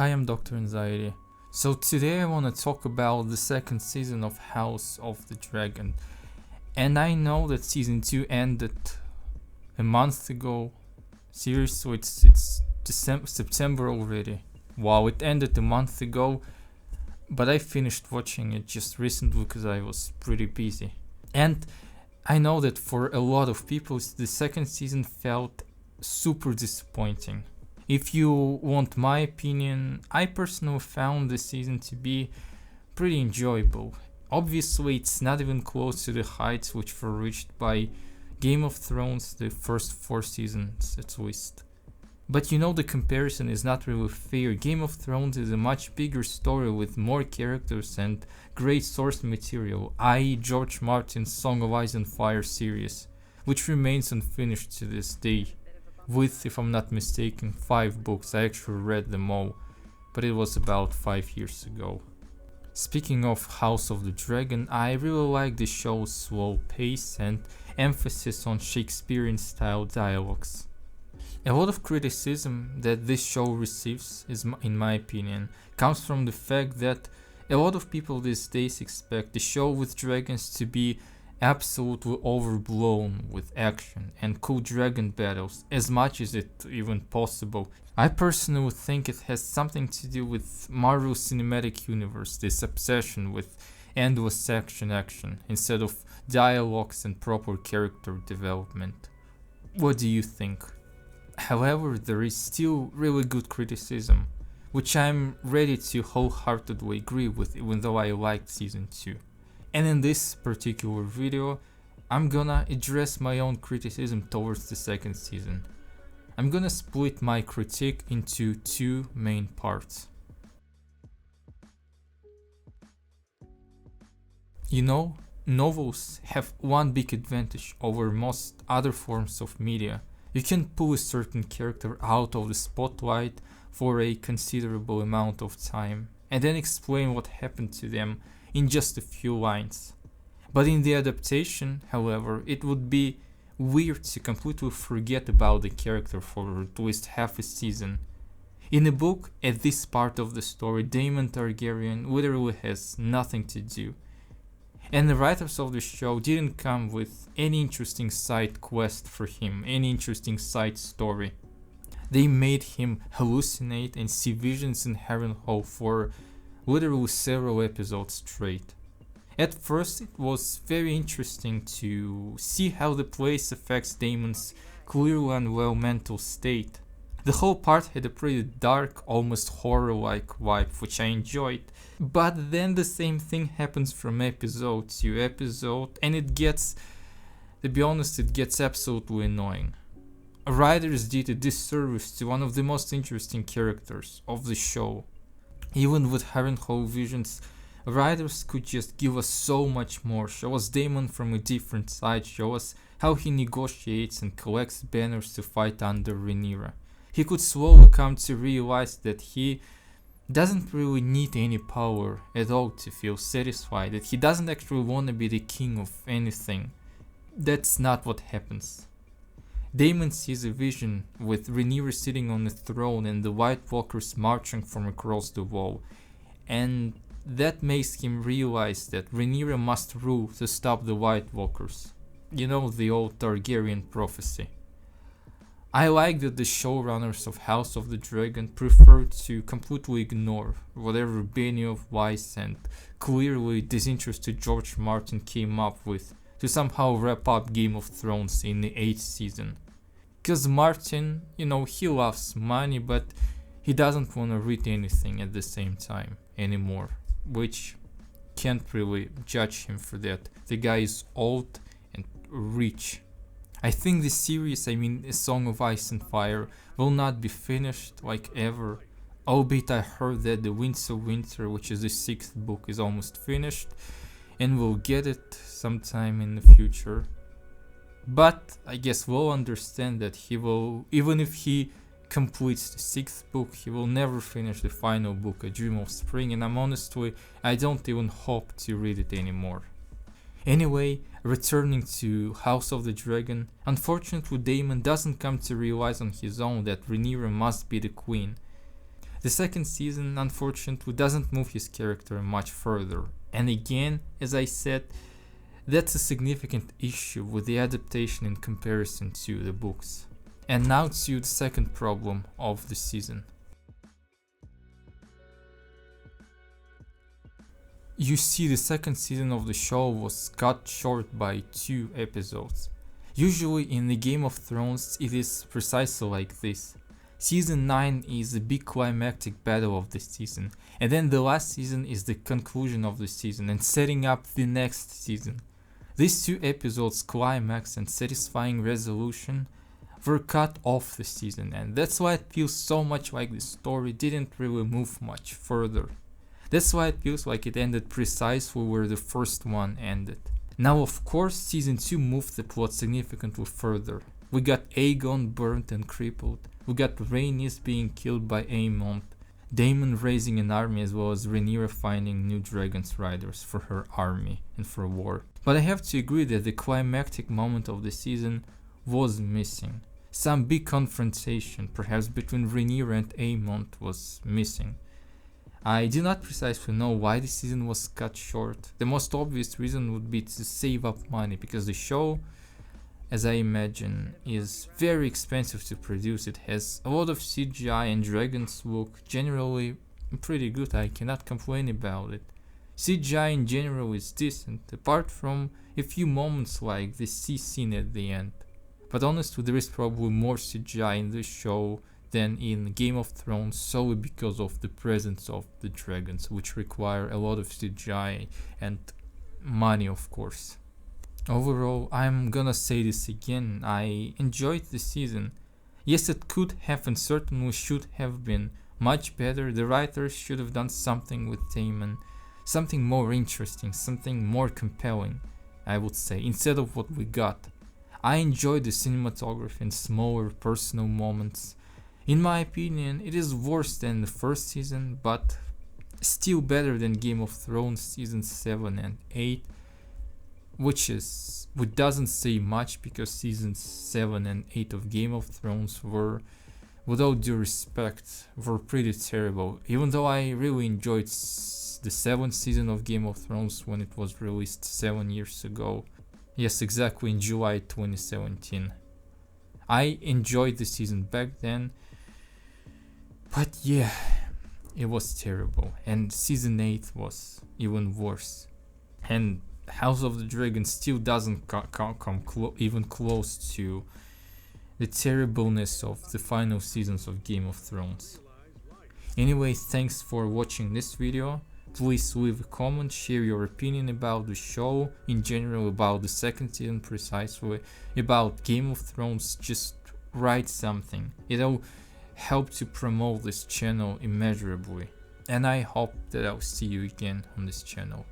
Hi, I'm Dr. Anxiety. So today I want to talk about the second season of House of the Dragon. And I know that season 2 ended a month ago. Seriously, it's September already. Wow, it ended a month ago. But I finished watching it just recently because I was pretty busy. And I know that for a lot of people, the second season felt super disappointing. If you want my opinion, I personally found the season to be pretty enjoyable. Obviously, it's not even close to the heights which were reached by Game of Thrones, the first 4 seasons at least. But the comparison is not really fair. Game of Thrones is a much bigger story with more characters and great source material, i.e. George Martin's Song of Ice and Fire series, which remains unfinished to this day. With, if I'm not mistaken, 5 books. I actually read them all, but it was about 5 years ago. Speaking of House of the Dragon, I really like the show's slow pace and emphasis on Shakespearean style dialogues. A lot of criticism that this show receives, in my opinion, comes from the fact that a lot of people these days expect the show with dragons to be absolutely overblown with action and cool dragon battles as much as it even possible. I personally think it has something to do with Marvel Cinematic Universe, this obsession with endless action instead of dialogues and proper character development. What do you think? However, there is still really good criticism, which I'm ready to wholeheartedly agree with, even though I liked season 2. And in this particular video, I'm gonna address my own criticism towards the second season. I'm gonna split my critique into 2 main parts. Novels have one big advantage over most other forms of media. You can pull a certain character out of the spotlight for a considerable amount of time, and then explain what happened to them in just a few lines. But in the adaptation, however, it would be weird to completely forget about the character for at least half a season. In a book, at this part of the story, Daemon Targaryen literally has nothing to do. And the writers of the show didn't come with any interesting side quest for him, any interesting side story. They made him hallucinate and see visions in Harrenhal for literally several episodes straight. At first, it was very interesting to see how the place affects Daemon's clearly unwell mental state. The whole part had a pretty dark, almost horror-like vibe, which I enjoyed. But then the same thing happens from episode to episode, and to be honest, it gets absolutely annoying. Writers did a disservice to one of the most interesting characters of the show. Even with Harrenhal visions, writers could just give us so much more, show us Daemon from a different side, show us how he negotiates and collects banners to fight under Rhaenyra. He could slowly come to realize that he doesn't really need any power at all to feel satisfied, that he doesn't actually want to be the king of anything. That's not what happens. Daemon sees a vision with Rhaenyra sitting on the throne and the White Walkers marching from across the wall, and that makes him realize that Rhaenyra must rule to stop the White Walkers. The old Targaryen prophecy. I like that the showrunners of House of the Dragon preferred to completely ignore whatever Benioff, Weiss and clearly disinterested George Martin came up with to somehow wrap up Game of Thrones in the 8th season. Cause Martin, he loves money, but he doesn't want to read anything at the same time anymore, which can't really judge him for that. The guy is old and rich. I think the series, A Song of Ice and Fire, will not be finished like ever, albeit I heard that The Winds of Winter, which is the 6th book, is almost finished, and we'll get it sometime in the future. But I guess we'll understand that he will, even if he completes the 6th book, he will never finish the final book, A Dream of Spring, and I don't even hope to read it anymore. Anyway, returning to House of the Dragon, unfortunately Daemon doesn't come to realize on his own that Rhaenyra must be the queen. The second season, unfortunately, doesn't move his character much further. And again, as I said, that's a significant issue with the adaptation in comparison to the books. And now to the second problem of the season. You see, the second season of the show was cut short by 2 episodes. Usually in the Game of Thrones it is precisely like this. Season 9 is the big climactic battle of the season, and then the last season is the conclusion of the season and setting up the next season. These 2 episodes, climax and satisfying resolution, were cut off the season, and that's why it feels so much like the story didn't really move much further. That's why it feels like it ended precisely where the first one ended. Now of course season 2 moved the plot significantly further. We got Aegon burnt and crippled, we got Rhaenys being killed by Aemond, Daemon raising an army, as well as Rhaenyra finding new dragons riders for her army and for war. But I have to agree that the climactic moment of the season was missing. Some big confrontation, perhaps between Rhaenyra and Aemond, was missing. I do not precisely know why the season was cut short. The most obvious reason would be to save up money, because the show, as I imagine, is very expensive to produce. It has a lot of CGI and dragons look generally pretty good. I cannot complain about it. CGI in general is decent, apart from a few moments like the sea scene at the end. But honestly, there is probably more CGI in this show than in Game of Thrones, solely because of the presence of the dragons, which require a lot of CGI and money, of course. Overall, I'm gonna say this again, I enjoyed the season. Yes, it could have and certainly should have been much better. The writers should have done something with Daemon, something more interesting, something more compelling, I would say, instead of what we got. I enjoyed the cinematography and smaller personal moments. In my opinion, it is worse than the first season, but still better than Game of Thrones season 7 and 8, which doesn't say much, because seasons 7 and 8 of Game of Thrones were, without due respect, were pretty terrible. Even though I really enjoyed the 7th season of Game of Thrones when it was released 7 years ago. Yes, exactly, in July 2017. I enjoyed the season back then, but yeah, it was terrible. And season 8 was even worse. And House of the Dragon still doesn't come even close to the terribleness of the final seasons of Game of Thrones. Anyway, thanks for watching this video. Please leave a comment, share your opinion about the show, in general about the second season precisely, about Game of Thrones. Just write something. It'll help to promote this channel immeasurably. And I hope that I'll see you again on this channel.